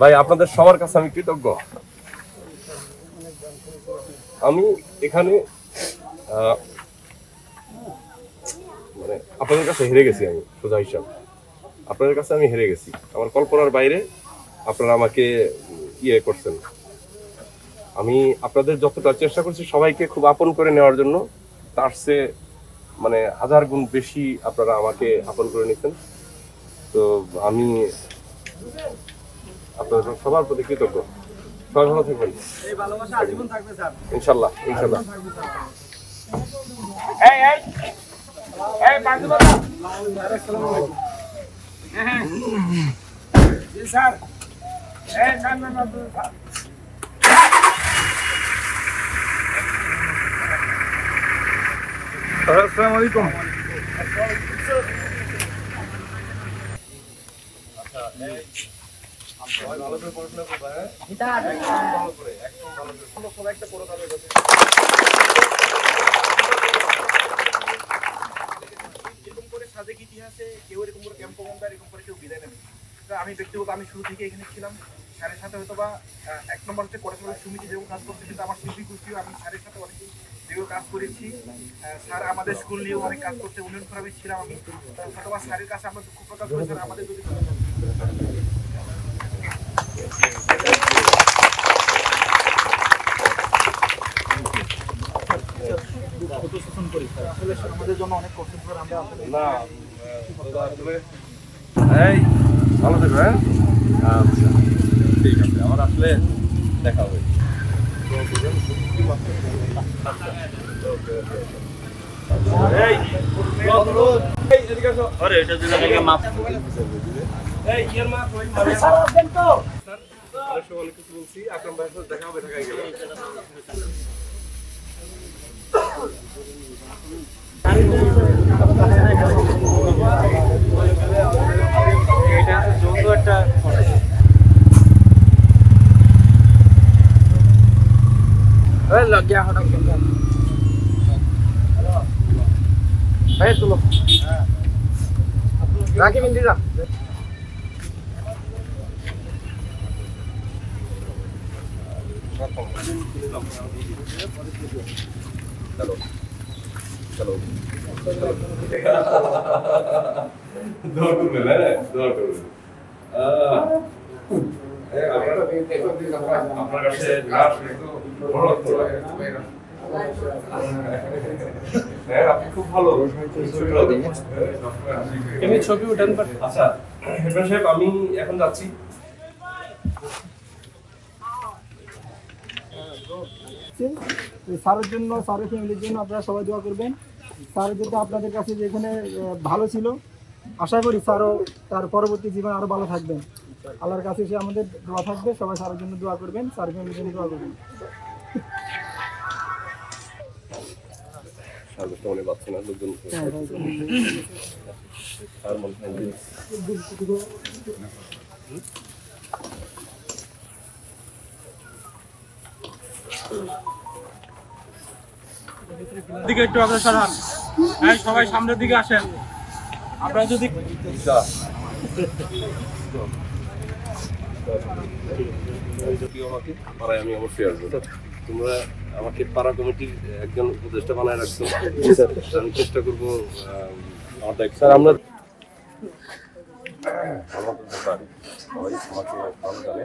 ভাই আপনাদের সবার কাছে আমি কৃতজ্ঞ। আমি এখানে মানে আপনাদের কাছে হেরে গেছি। আমি সোজা হিসাব আপনাদের কাছে আমি হেরে গেছি। আমার কল্পনার বাইরে আপনারা আমাকে ইয়ে করছেন। আমি আপনাদের যতটা চেষ্টা করছি সবাইকে খুব আপন করে নেওয়ার জন্য, তার চেয়ে মানে 1000 গুণ বেশি আপনারা আমাকে আপন করে নিয়েছেন। তো আমি আপনাদের সবার প্রতি কৃতজ্ঞ। সবাই ভালো থাকবেন। এই ভালোবাসা আজীবন থাকবে স্যার, ইনশাআল্লাহ ইনশাআল্লাহ। এই এই এই বাজু বাবা, আসসালামু আলাইকুম। হ্যাঁ জি স্যার। এই কান না স্যার। আসসালামু আলাইকুম। আচ্ছা এই সবাই ভালো করে পড়াশোনা করবে। হ্যাঁ এটা ভালো করে একদম ভালো করে কোনো সময় একটা পড়ো তাহলে এরকম করে সাজেক ইতিহাসে কেউ এরকম করে ক্যাম্প কমান্ডার এরকম করে কেউ বিদায় নেন। আমি ব্যক্তিগত আমি শুরু থেকে এখানে ছিলাম। স্যারের সাথে হয়তো বা 1 নম্বর হচ্ছে পড়াশোনার সমিতি যেরকম কাজ করতে, কিন্তু আমার শিল্পী কুচিও আমি স্যারের সাথে অনেক যেগুলো কাজ করেছি। স্যার আমাদের স্কুল নিয়েও অনেক কাজ করতে উন্নয়ন করাবে ছিলাম আমি। হয়তো বা স্যারের কাছে আমরা দুঃখ প্রকাশ করি স্যার আমাদের যদি শোষণ করি আসলে আমাদের জন্য অনেক কষ্ট করে আমরা আসলে না আসলে এই ভালো থাকো। হ্যাঁ আচ্ছা ঠিক আছে, আমার আসলে দেখা হবে। এই এই এদিকে আসো। আরে এটা দিলে আমাকে মাপ এই ইয়ার মাপ ওই স্যার আসবেন তো স্যার। আরে সবাই কিছু বলছি, আকরাম ভাইয়ের সাথে দেখা হবে ঢাকায় গেলে। এটা যৌথ একটা लग गया हटा भाई चलो राखी मिल जा चलो चलो दो टूर में है दो टूर আপনার কাছে আপনি খুব ভালো ছবি উঠান। আচ্ছা হেডম্যান সাহেব আমি এখন যাচ্ছি। স্যারের জন্য, স্যারের ফ্যামিলির জন্য আপনারা সবাই দোয়া করবেন। স্যার যেটা আপনাদের কাছে যেখানে ভালো ছিল, আশা করি স্যারও তার পরবর্তী জীবন আরও ভালো থাকবেন। আল্লাহর কাছে সে আমাদের দোয়া থাকবে, সবাই স্যারের জন্য দোয়া করবেন, স্যার ফ্যামিলির জন্য দোয়া করবেন। দিকে একটু অগ্রসর হন। হ্যাঁ সবাই সামনের দিকে আসেন। আপনারা যদি আমি অবশ্যই আসবো। তোমরা আমাকে পাড়া কমিটির একজন উপদেষ্টা বানায় রাখছো, আমি চেষ্টা করবো আমার দায়িত্ব। স্যার আমরা সবাই আমাকে ভালো জানে।